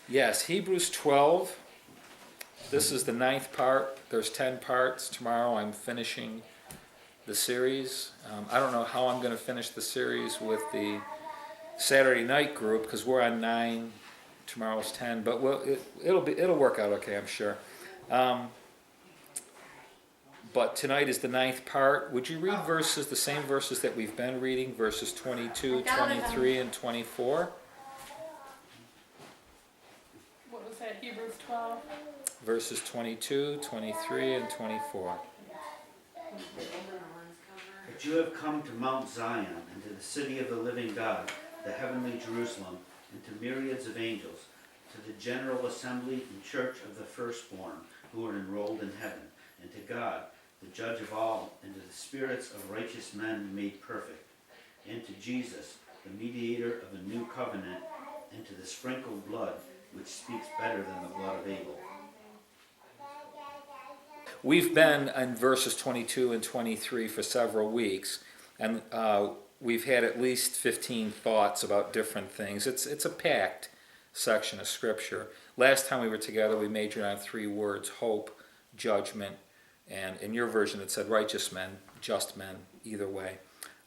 Yes, Hebrews 12. This is the 9th part. There's 10 parts. Tomorrow I'm finishing the series. I don't know how I'm going to finish the series with the Saturday night group because we're on 9. Tomorrow's 10, but it'll work out okay, I'm sure. But tonight is the 9th part. Would you read the same verses that we've been reading, verses 22, 23, and 24? What was that, Hebrews 12? Verses 22, 23, and 24. But you have come to Mount Zion, and to the city of the living God, the heavenly Jerusalem, and to myriads of angels, to the general assembly and church of the firstborn, who are enrolled in heaven, and to God, the judge of all, and to the spirits of righteous men made perfect, and to Jesus, the mediator of a new covenant, and to the sprinkled blood, which speaks better than the blood of Abel. We've been in verses 22 and 23 for several weeks, and we've had at least 15 thoughts about different things. It's a packed section of Scripture. Last time we were together, we majored on 3 words: hope, judgment, and in your version it said righteous men, just men, either way.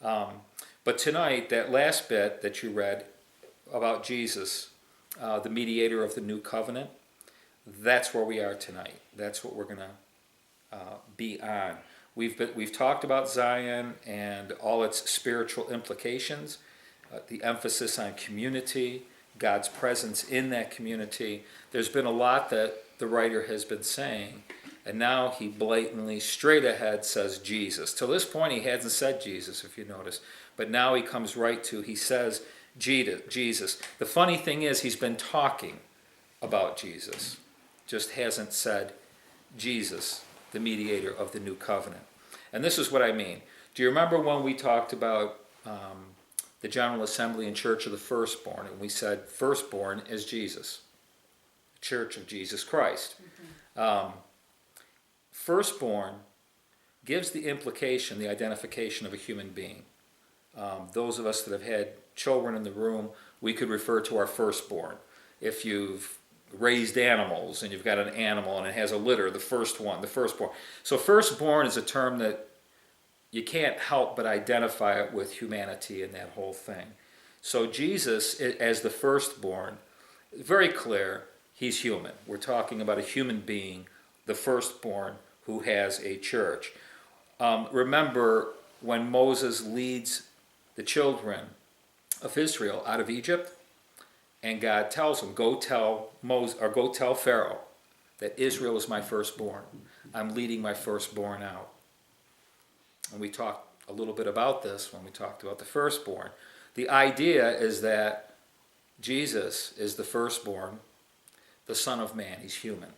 But tonight, that last bit that you read about Jesus, the mediator of the new covenant, that's where we are tonight. That's what we're going to be on. We've talked about Zion and all its spiritual implications, the emphasis on community, God's presence in that community. There's been a lot that the writer has been saying, and now he blatantly, straight ahead, says Jesus. Till this point, he hasn't said Jesus, if you notice, but now he comes right to, he says Jesus. The funny thing is, he's been talking about Jesus, just hasn't said Jesus, the mediator of the new covenant. And this is what I mean. Do you remember when we talked about the General Assembly and Church of the Firstborn, and we said firstborn is Jesus, Church of Jesus Christ. Firstborn gives the implication, the identification of a human being. Those of us that have had children in the room, we could refer to our firstborn. If you've raised animals and you've got an animal and it has a litter, the firstborn. So firstborn is a term that you can't help but identify it with humanity and that whole thing. So Jesus, as the firstborn, very clear, he's human. We're talking about a human being, the firstborn, who has a church. Remember when Moses leads the children of Israel out of Egypt? And God tells him, go tell Pharaoh that Israel is my firstborn. I'm leading my firstborn out. And we talked a little bit about this when we talked about the firstborn. The idea is that Jesus is the firstborn, the Son of Man. He's human.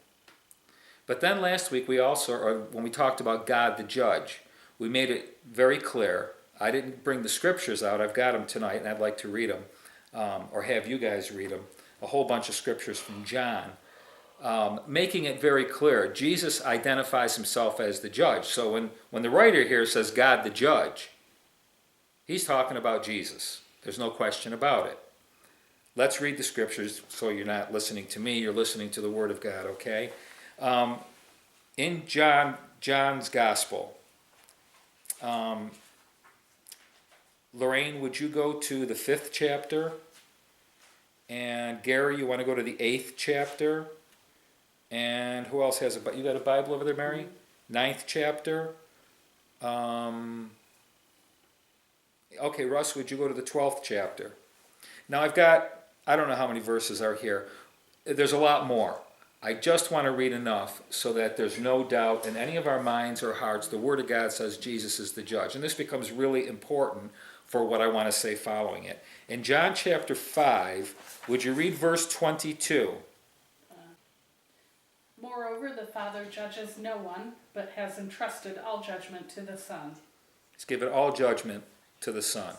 But then last week when we talked about God the judge, we made it very clear. I didn't bring the scriptures out. I've got them tonight, and I'd like to read them. Or have you guys read them, a whole bunch of scriptures from John, making it very clear. Jesus identifies himself as the judge. So when the writer here says God the judge, he's talking about Jesus. There's no question about it. Let's read the scriptures so you're not listening to me, you're listening to the Word of God, okay? In John's Gospel, Lorraine, would you go to the 5th chapter? And Gary, you want to go to the 8th chapter? And who else has you got a Bible over there, Mary? 9th chapter. Okay, Russ, would you go to the 12th chapter? Now I don't know how many verses are here. There's a lot more. I just want to read enough so that there's no doubt in any of our minds or hearts. The Word of God says Jesus is the judge. And this becomes really important for what I want to say following it. In John chapter 5, would you read verse 22? Moreover, the Father judges no one, but has entrusted all judgment to the Son. He's given all judgment to the Son.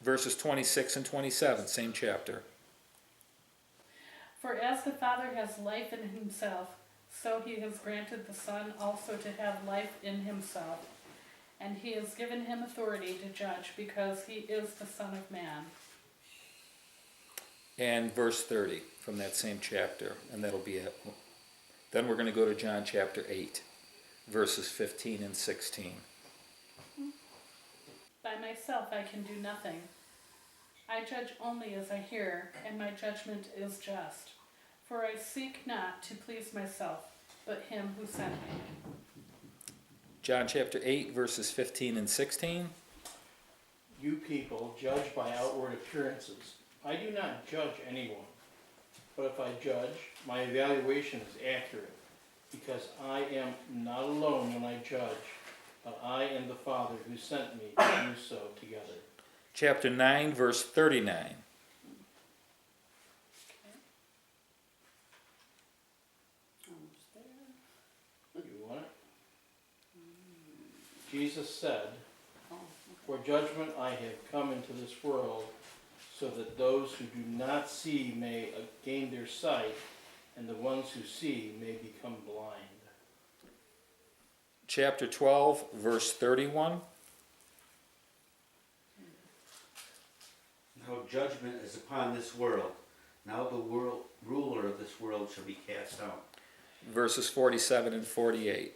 Verses 26 and 27, same chapter. For as the Father has life in himself, so he has granted the Son also to have life in himself. And he has given him authority to judge, because he is the Son of Man. and verse 30 from that same chapter, and that'll be it. Then we're going to go to John chapter 8, verses 15 and 16. By myself I can do nothing. I judge only as I hear, and my judgment is just. For I seek not to please myself, but him who sent me. John chapter 8, verses 15 and 16. You people judge by outward appearances. I do not judge anyone. But if I judge, my evaluation is accurate, because I am not alone when I judge, but I and the Father who sent me do so together. Chapter 9, verse 39. You want it? Jesus said, "For judgment I have come into this world, so that those who do not see may gain their sight, and the ones who see may become blind." Chapter 12, verse 31. Now judgment is upon this world. Now the ruler of this world shall be cast out. Verses 47 and 48.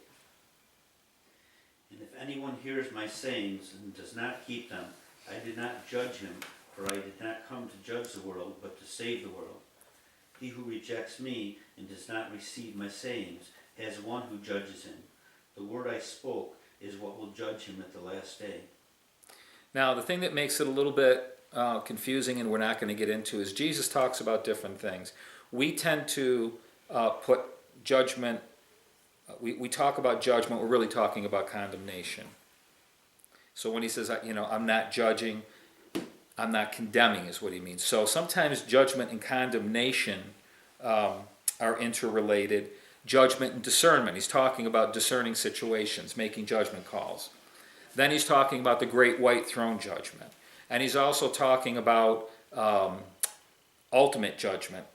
And if anyone hears my sayings and does not keep them, I did not judge him, for I did not come to judge the world, but to save the world. He who rejects me and does not receive my sayings has one who judges him. The word I spoke is what will judge him at the last day. Now, the thing that makes it a little bit confusing, and we're not going to get into, is Jesus talks about different things. We tend to put judgment, we talk about judgment, we're really talking about condemnation. So when he says, I'm not judging, I'm not condemning is what he means. So sometimes judgment and condemnation are interrelated. Judgment and discernment, he's talking about discerning situations, making judgment calls. Then he's talking about the great white throne judgment. And he's also talking about ultimate judgment.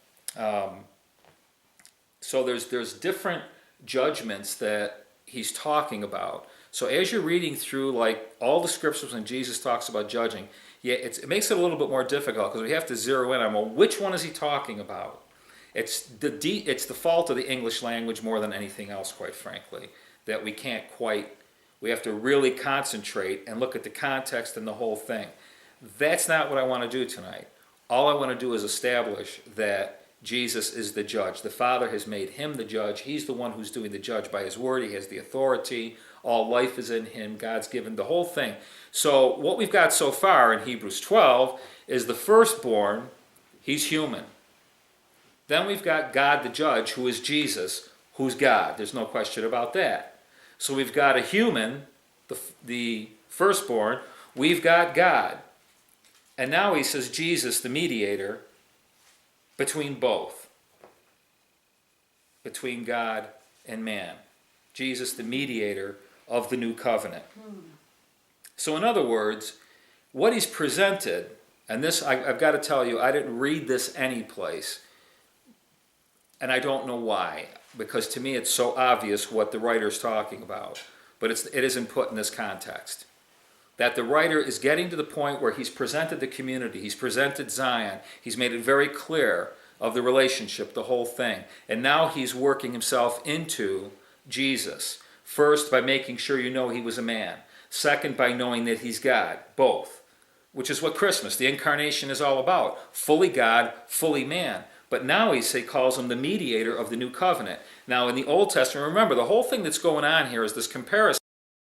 So there's different judgments that he's talking about. So as you're reading through like all the scriptures when Jesus talks about judging, it makes it a little bit more difficult because we have to zero in on, well, which one is he talking about? It's the fault of the English language more than anything else, quite frankly, that we have to really concentrate and look at the context and the whole thing. That's not what I want to do tonight. All I want to do is establish that Jesus is the judge. The Father has made him the judge. He's the one who's doing the judge by his word. He has the authority. All life is in him. God's given the whole thing. So what we've got so far in Hebrews 12 is the firstborn, he's human. Then we've got God the judge, who is Jesus, who's God. There's no question about that. So we've got a human, the firstborn. We've got God. And now he says Jesus, the mediator, between both. Between God and man. Jesus, the mediator of the new covenant. So in other words, what he's presented, and this I've got to tell you, I didn't read this anyplace. And I don't know why, because to me it's so obvious what the writer's talking about. But it isn't put in this context. That the writer is getting to the point where he's presented the community, he's presented Zion, he's made it very clear of the relationship, the whole thing. And now he's working himself into Jesus. First, by making sure you know he was a man. Second, by knowing that he's God, both. Which is what Christmas, the incarnation, is all about. Fully God, fully man. But now he calls him the mediator of the new covenant. Now in the Old Testament, remember, the whole thing that's going on here is this comparison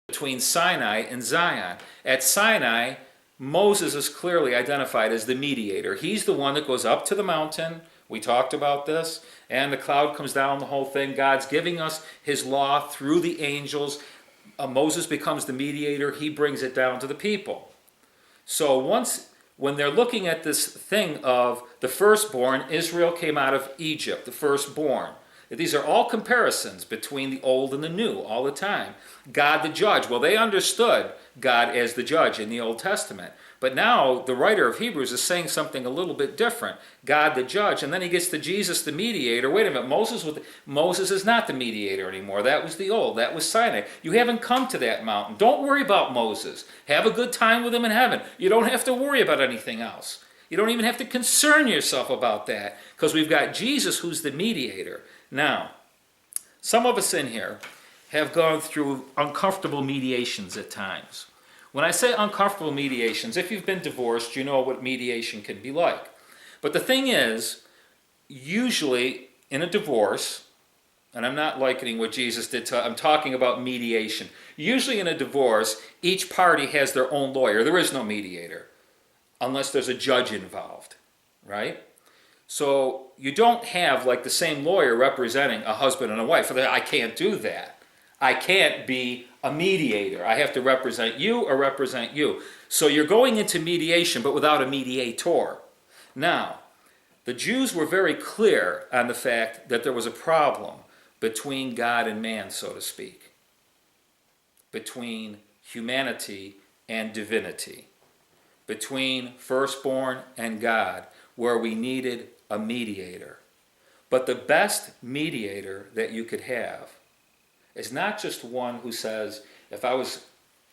between Sinai and Zion. At Sinai, Moses is clearly identified as the mediator. He's the one that goes up to the mountain. We talked about this. And the cloud comes down, the whole thing. God's giving us his law through the angels. Moses becomes the mediator. He brings it down to the people. So when they're looking at this thing of the firstborn, Israel came out of Egypt, the firstborn. These are all comparisons between the old and the new all the time. God the judge. Well, they understood God as the judge in the Old Testament. But now the writer of Hebrews is saying something a little bit different. God the judge, and then he gets to Jesus the mediator. Wait a minute, Moses is not the mediator anymore. That was the old. That was Sinai. You haven't come to that mountain. Don't worry about Moses. Have a good time with him in heaven. You don't have to worry about anything else. You don't even have to concern yourself about that because we've got Jesus who's the mediator. Now, some of us in here have gone through uncomfortable mediations at times. When I say uncomfortable mediations, if you've been divorced, you know what mediation can be like. But the thing is, usually in a divorce, and I'm not likening what Jesus did to, I'm talking about mediation. Usually in a divorce, each party has their own lawyer. There is no mediator, unless there's a judge involved, right? So you don't have like the same lawyer representing a husband and a wife. I can't do that. I can't be a mediator. I have to represent you or represent you. So you're going into mediation, but without a mediator. Now, the Jews were very clear on the fact that there was a problem between God and man, so to speak, between humanity and divinity, between firstborn and God, where we needed a mediator. But the best mediator that you could have is not just one who says, if I was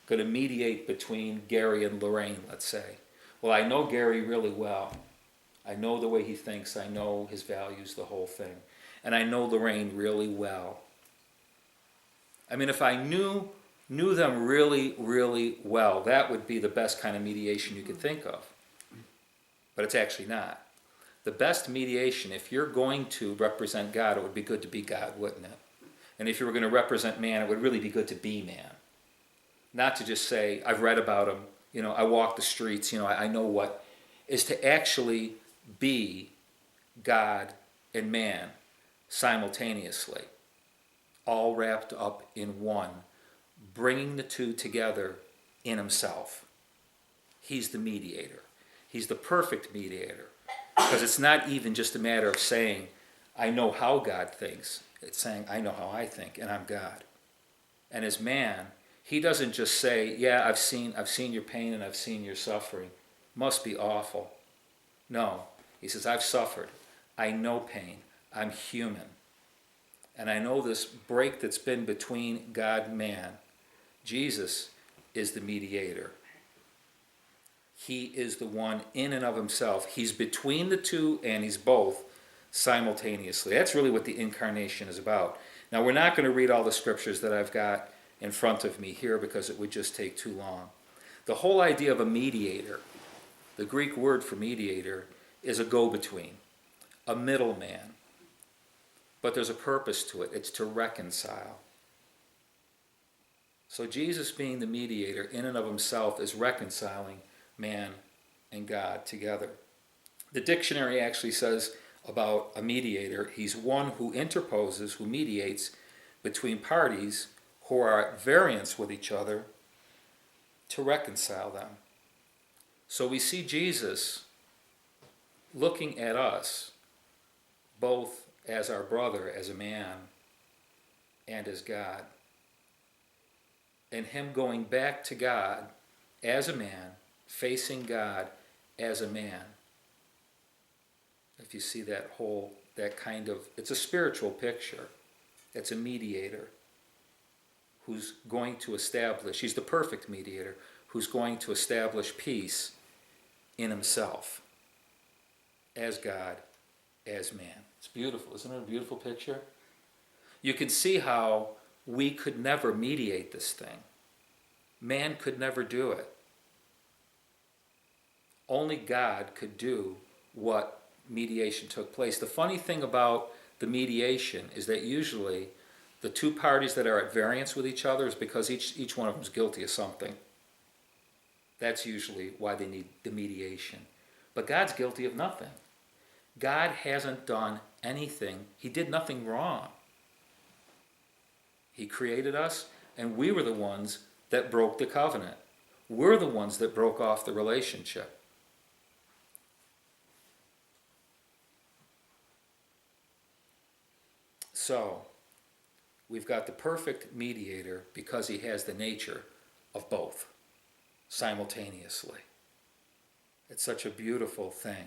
going to mediate between Gary and Lorraine, let's say, well, I know Gary really well. I know the way he thinks. I know his values, the whole thing. And I know Lorraine really well. I mean, if I knew them really, really well, that would be the best kind of mediation you could think of. But it's actually not. The best mediation, if you're going to represent God, it would be good to be God, wouldn't it? And if you were going to represent man, it would really be good to be man. Not to just say, I've read about him, I walk the streets, I know what, is to actually be God and man simultaneously, all wrapped up in one, bringing the two together in himself. He's the mediator. He's the perfect mediator. Because it's not even just a matter of saying, I know how God thinks. It's saying, I know how I think, and I'm God. And as man, he doesn't just say, yeah, I've seen your pain and I've seen your suffering. Must be awful. No. He says, I've suffered. I know pain. I'm human. And I know this break that's been between God and man. Jesus is the mediator. He is the one in and of himself. He's between the two and he's both simultaneously. That's really what the incarnation is about. Now, we're not going to read all the scriptures that I've got in front of me here because it would just take too long. The whole idea of a mediator, the Greek word for mediator, is a go-between, a middleman. But there's a purpose to it. It's to reconcile. So Jesus being the mediator in and of himself is reconciling man and God together. The dictionary actually says about a mediator, he's one who interposes, who mediates between parties who are at variance with each other to reconcile them. So we see Jesus looking at us both as our brother, as a man, and as God. And him going back to God as a man, facing God as a man. If you see that kind of, it's a spiritual picture. It's a mediator who's going to establish, he's the perfect mediator, who's going to establish peace in himself, as God, as man. It's beautiful. Isn't it a beautiful picture? You can see how we could never mediate this thing. Man could never do it. Only God could do what mediation took place. The funny thing about the mediation is that usually the two parties that are at variance with each other is because each one of them is guilty of something. That's usually why they need the mediation. But God's guilty of nothing. God hasn't done anything. He did nothing wrong. He created us, and we were the ones that broke the covenant. We're the ones that broke off the relationship. So, we've got the perfect mediator because he has the nature of both simultaneously. It's such a beautiful thing.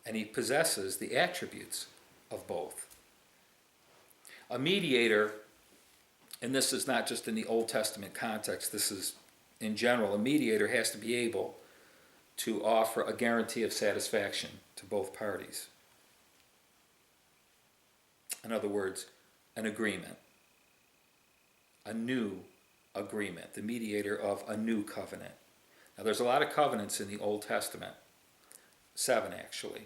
And he possesses the attributes of both. A mediator, and this is not just in the Old Testament context, this is in general, a mediator has to be able to offer a guarantee of satisfaction to both parties. In other words, an agreement, a new agreement, the mediator of a new covenant. Now there's a lot of covenants in the Old Testament, 7 actually.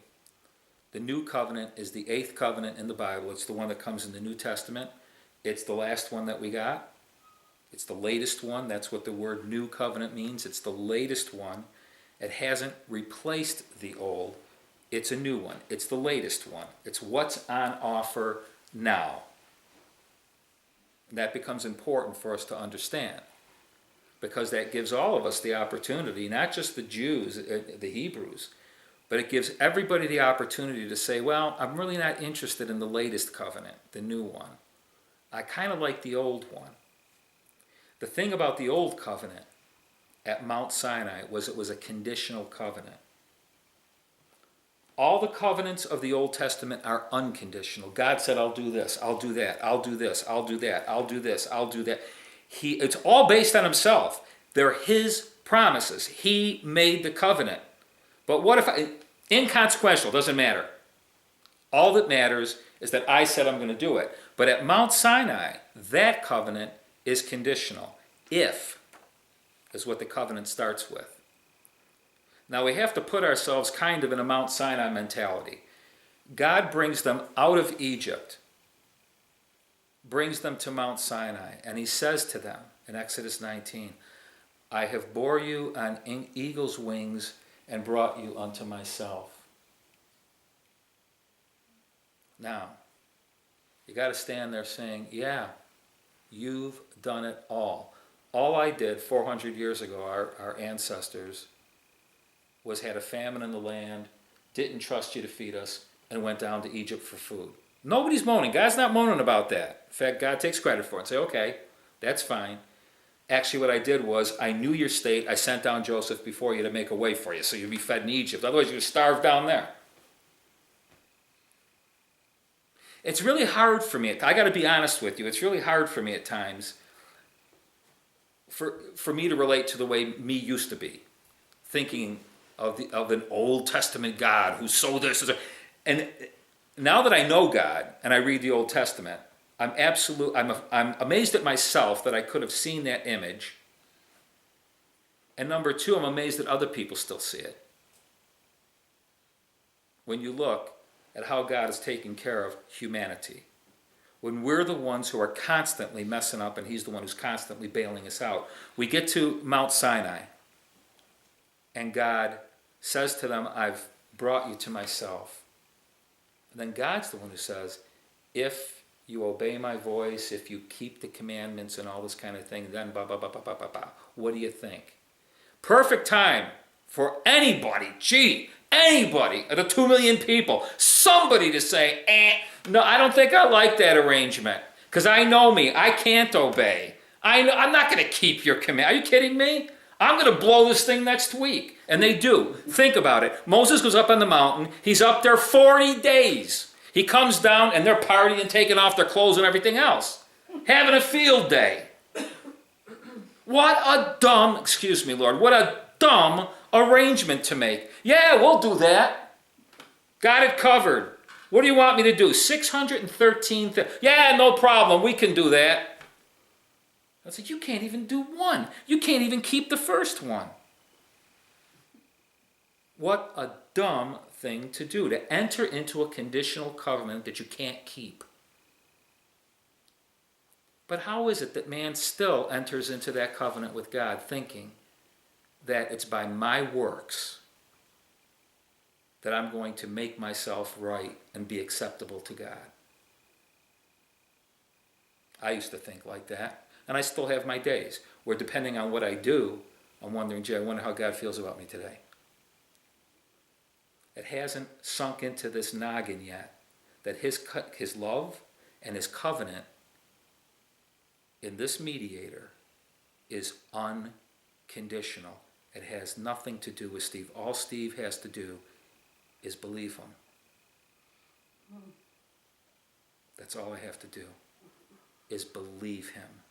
The new covenant is the 8th covenant in the Bible. It's the one that comes in the New Testament. It's the last one that we got. It's the latest one. That's what the word new covenant means. It's the latest one. It hasn't replaced the old. It's a new one. It's the latest one. It's what's on offer now. That becomes important for us to understand, because that gives all of us the opportunity, not just the Jews, the Hebrews, but it gives everybody the opportunity to say, well, I'm really not interested in the latest covenant, the new one. I kind of like the old one. The thing about the old covenant at Mount Sinai was it was a conditional covenant. All the covenants of the Old Testament are unconditional. God said, I'll do this, I'll do that, I'll do this, I'll do that, I'll do this, I'll do that. It's all based on himself. They're his promises. He made the covenant. But what if inconsequential, doesn't matter. All that matters is that I said I'm going to do it. But at Mount Sinai, that covenant is conditional. If is what the covenant starts with. Now we have to put ourselves kind of in a Mount Sinai mentality. God brings them out of Egypt, brings them to Mount Sinai, and he says to them in Exodus 19, I have bore you on eagle's wings and brought you unto myself. Now, you got to stand there saying, yeah, you've done it all. All I did 400 years ago, our ancestors, was had a famine in the land, didn't trust you to feed us, and went down to Egypt for food. Nobody's moaning. God's not moaning about that. In fact, God takes credit for it and say, okay, that's fine. Actually, what I did was, I knew your state. I sent down Joseph before you to make a way for you, so you'd be fed in Egypt. Otherwise, you'd starve down there. It's really hard for me. I got to be honest with you. It's really hard for me at times for me to relate to the way me used to be, thinking of an Old Testament God who's so this. And now that I know God and I read the Old Testament, I'm amazed at myself that I could have seen that image. And number 2, I'm amazed that other people still see it. When you look at how God is taking care of humanity, when we're the ones who are constantly messing up and he's the one who's constantly bailing us out, we get to Mount Sinai and God says to them, I've brought you to myself. And then God's the one who says, if you obey my voice, if you keep the commandments and all this kind of thing, then blah, blah, blah, blah, blah, blah, blah. What do you think? Perfect time for anybody, anybody, the 2 million people, somebody to say, no, I don't think I like that arrangement. Because I know me, I can't obey. I'm not going to keep your command. Are you kidding me? I'm going to blow this thing next week. And they do. Think about it. Moses goes up on the mountain. He's up there 40 days. He comes down and they're partying, taking off their clothes and everything else. Having a field day. What a dumb, excuse me, Lord, what a dumb arrangement to make. Yeah, we'll do that. Got it covered. What do you want me to do? 613 things. Yeah, no problem. We can do that. I said, you can't even do one. You can't even keep the first one. What a dumb thing to do, to enter into a conditional covenant that you can't keep. But how is it that man still enters into that covenant with God thinking that it's by my works that I'm going to make myself right and be acceptable to God? I used to think like that, and I still have my days where, depending on what I do, I'm wondering, gee, I wonder how God feels about me today. It hasn't sunk into this noggin yet that his love and his covenant in this mediator is unconditional. It has nothing to do with Steve. All Steve has to do is believe him. That's all I have to do, is believe him.